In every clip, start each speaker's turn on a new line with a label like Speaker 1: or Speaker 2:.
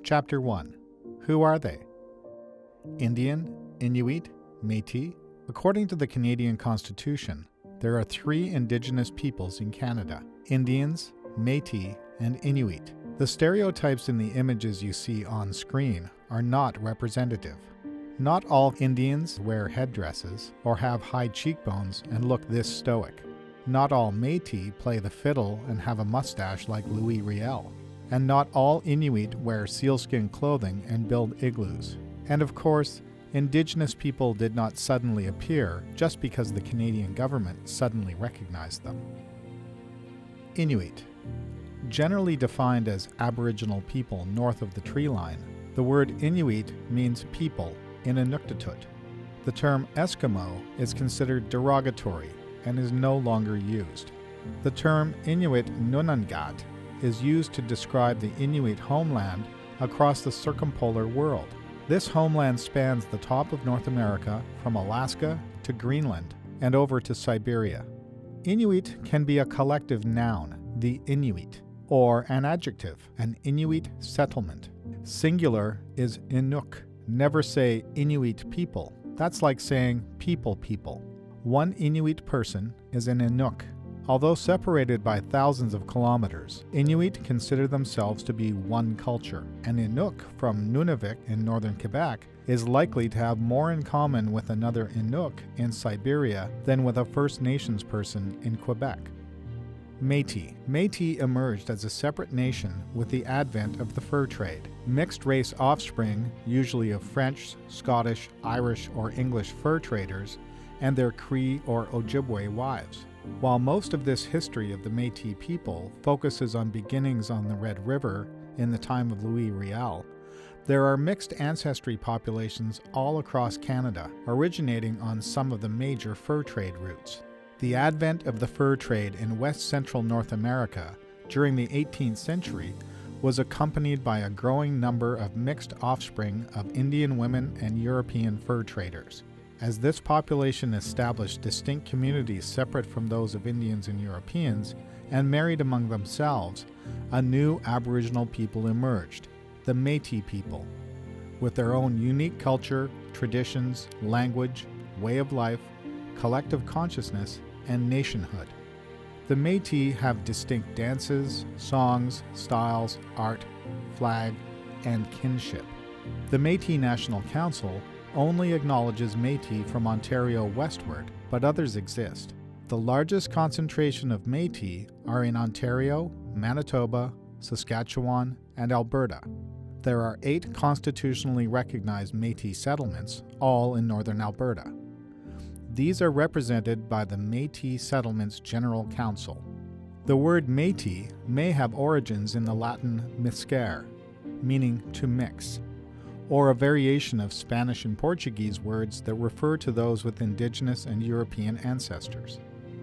Speaker 1: Chapter 1. Who are they? Indian, Inuit, Métis. According to the Canadian Constitution, there are three Indigenous peoples in Canada: Indians, Métis, and Inuit. The stereotypes in the images you see on screen are not representative. Not all Indians wear headdresses or have high cheekbones and look this stoic. Not all Métis play the fiddle and have a mustache like Louis Riel. And not all Inuit wear sealskin clothing and build igloos. And of course, Indigenous people did not suddenly appear just because the Canadian government suddenly recognized them. Inuit. Generally defined as Aboriginal people north of the tree line, the word Inuit means people in Inuktitut. The term Eskimo is considered derogatory and is no longer used. The term Inuit Nunangat is used to describe the Inuit homeland across the circumpolar world. This homeland spans the top of North America from Alaska to Greenland and over to Siberia. Inuit can be a collective noun, the Inuit, or an adjective, an Inuit settlement. Singular is Inuk. Never say Inuit people. That's like saying people. One Inuit person is an Inuk. Although separated by thousands of kilometers, Inuit consider themselves to be one culture. An Inuk from Nunavik in northern Quebec is likely to have more in common with another Inuk in Siberia than with a First Nations person in Quebec. Métis. Métis emerged as a separate nation with the advent of the fur trade. Mixed-race offspring, usually of French, Scottish, Irish, or English fur traders, and their Cree or Ojibwe wives. While most of this history of the Métis people focuses on beginnings on the Red River in the time of Louis Riel, there are mixed ancestry populations all across Canada, originating on some of the major fur trade routes. The advent of the fur trade in west-central North America during the 18th century was accompanied by a growing number of mixed offspring of Indian women and European fur traders. As this population established distinct communities separate from those of Indians and Europeans and married among themselves, a new Aboriginal people emerged, the Métis people, with their own unique culture, traditions, language, way of life, collective consciousness, and nationhood. The Métis have distinct dances, songs, styles, art, flag, and kinship. The Métis National Council only acknowledges Métis from Ontario westward, but others exist. The largest concentration of Métis are in Ontario, Manitoba, Saskatchewan, and Alberta. There are 8 constitutionally recognized Métis settlements, all in northern Alberta. These are represented by the Métis Settlements General Council. The word Métis may have origins in the Latin miscere, meaning to mix, or a variation of Spanish and Portuguese words that refer to those with Indigenous and European ancestors.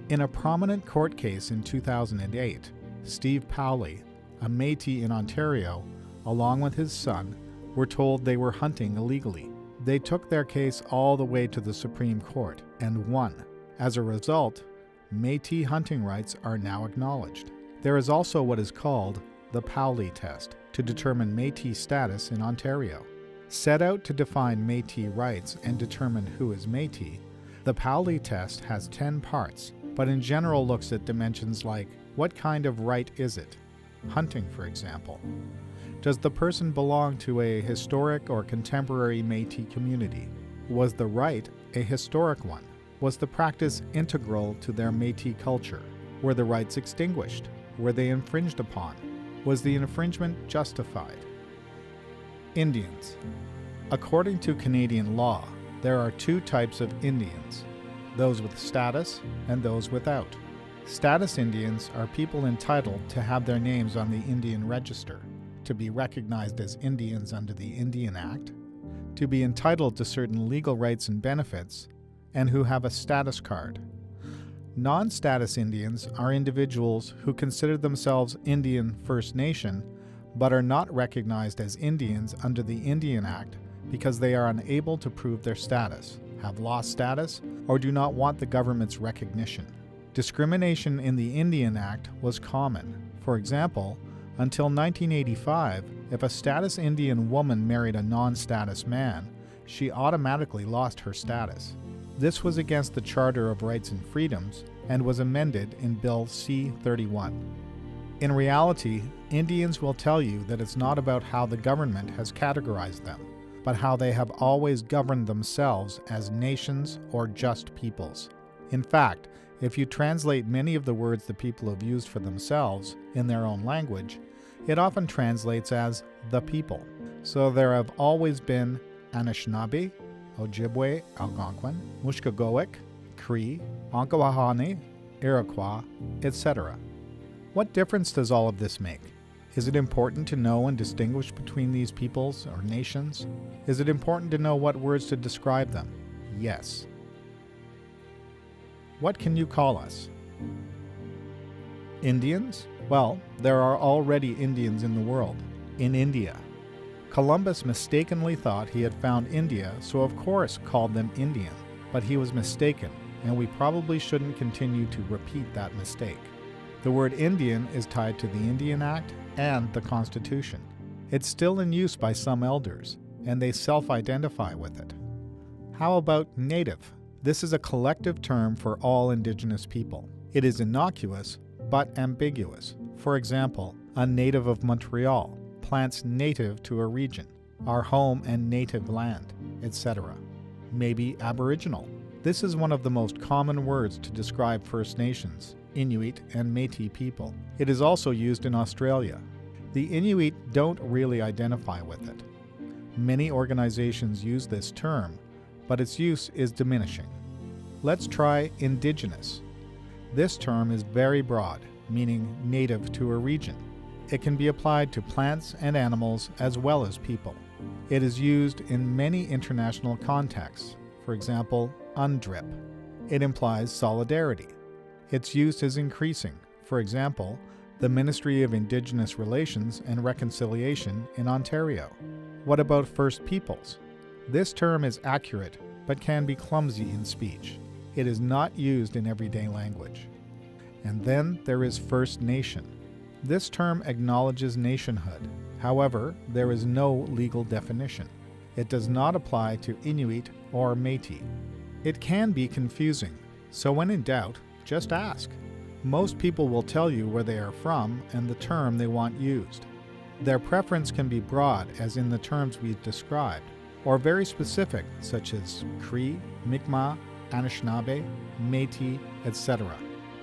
Speaker 1: In a prominent court case in 2008, Steve Powley, a Métis in Ontario, along with his son, were told they were hunting illegally. They took their case all the way to the Supreme Court and won. As a result, Métis hunting rights are now acknowledged. There is also what is called the Powley test to determine Métis status in Ontario. Set out to define Métis rights and determine who is Métis, the Powley test has 10 parts, but in general looks at dimensions like what kind of right is it? Hunting, for example. Does the person belong to a historic or contemporary Métis community? Was the right a historic one? Was the practice integral to their Métis culture? Were the rights extinguished? Were they infringed upon? Was the infringement justified? Indians. According to Canadian law, there are 2 types of Indians, those with status and those without. Status Indians are people entitled to have their names on the Indian Register, to be recognized as Indians under the Indian Act, to be entitled to certain legal rights and benefits, and who have a status card. Non-status Indians are individuals who consider themselves Indian First Nation but are not recognized as Indians under the Indian Act because they are unable to prove their status, have lost status, or do not want the government's recognition. Discrimination in the Indian Act was common. For example, Until 1985, if a status Indian woman married a non-status man, she automatically lost her status. This was against the Charter of Rights and Freedoms and was amended in Bill C-31. In reality, Indians will tell you that it's not about how the government has categorized them, but how they have always governed themselves as nations or just peoples. In fact, if you translate many of the words the people have used for themselves in their own language, it often translates as the people. So there have always been Anishinaabe, Ojibwe, Algonquin, Mushkegowuk, Cree, Onkawahani, Iroquois, etc. What difference does all of this make? Is it important to know and distinguish between these peoples or nations? Is it important to know what words to describe them? Yes. What can you call us? Indians? Well, there are already Indians in the world, in India. Columbus mistakenly thought he had found India, so of course called them Indian, but he was mistaken, and we probably shouldn't continue to repeat that mistake. The word Indian is tied to the Indian Act and the Constitution. It's still in use by some elders, and they self-identify with it. How about Native? This is a collective term for all Indigenous people. It is innocuous, but ambiguous. For example, a native of Montreal, plants native to a region, our home and native land, etc. Maybe Aboriginal. This is one of the most common words to describe First Nations, Inuit and Métis people. It is also used in Australia. The Inuit don't really identify with it. Many organizations use this term, but its use is diminishing. Let's try Indigenous. This term is very broad, meaning native to a region. It can be applied to plants and animals as well as people. It is used in many international contexts, for example, UNDRIP. It implies solidarity. Its use is increasing. For example, the Ministry of Indigenous Relations and Reconciliation in Ontario. What about First Peoples? This term is accurate, but can be clumsy in speech. It is not used in everyday language. And then there is First Nation. This term acknowledges nationhood. However, there is no legal definition. It does not apply to Inuit or Métis. It can be confusing, so when in doubt, just ask. Most people will tell you where they are from and the term they want used. Their preference can be broad, as in the terms we've described, or very specific, such as Cree, Mi'kmaq, Anishinaabe, Métis, etc.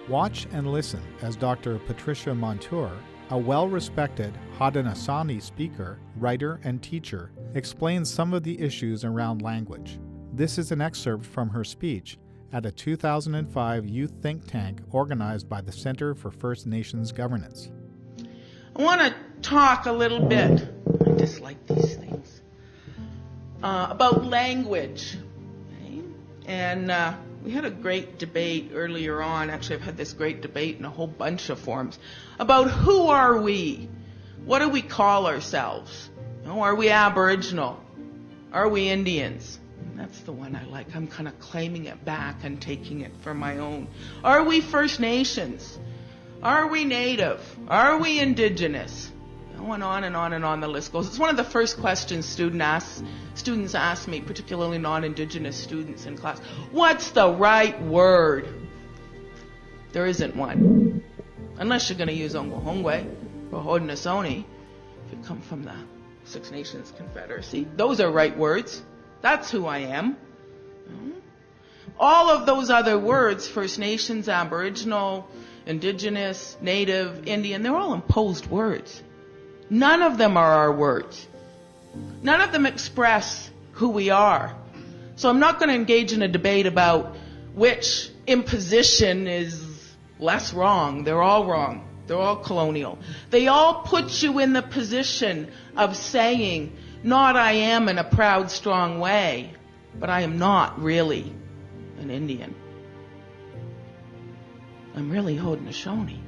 Speaker 1: Watch and listen as Dr. Patricia Montour, a well-respected Haudenosaunee speaker, writer, and teacher, explains some of the issues around language. This is an excerpt from her speech at a 2005 youth think tank organized by the Center for First Nations Governance.
Speaker 2: I want to talk a little bit, I dislike these things, about language. Okay? And we had a great debate earlier on. Actually, I've had this great debate in a whole bunch of forums about who are we? What do we call ourselves? You know, are we Aboriginal? Are we Indians? That's the one I like. I'm kind of claiming it back and taking it for my own. Are we First Nations? Are we Native? Are we Indigenous? And on and on and on the list goes. It's one of the first questions students ask me, particularly non-Indigenous students in class. What's the right word? There isn't one. Unless you're going to use Ongwahongwe or Haudenosaunee, if you come from the Six Nations Confederacy. Those are right words. That's who I am. All of those other words, First Nations, Aboriginal, Indigenous, Native, Indian, they're all imposed words. None of them are our words. None of them express who we are. So I'm not going to engage in a debate about which imposition is less wrong. They're all wrong. They're all colonial. They all put you in the position of saying, not I am in a proud, strong way, but I am not really an Indian. I'm really Haudenosaunee.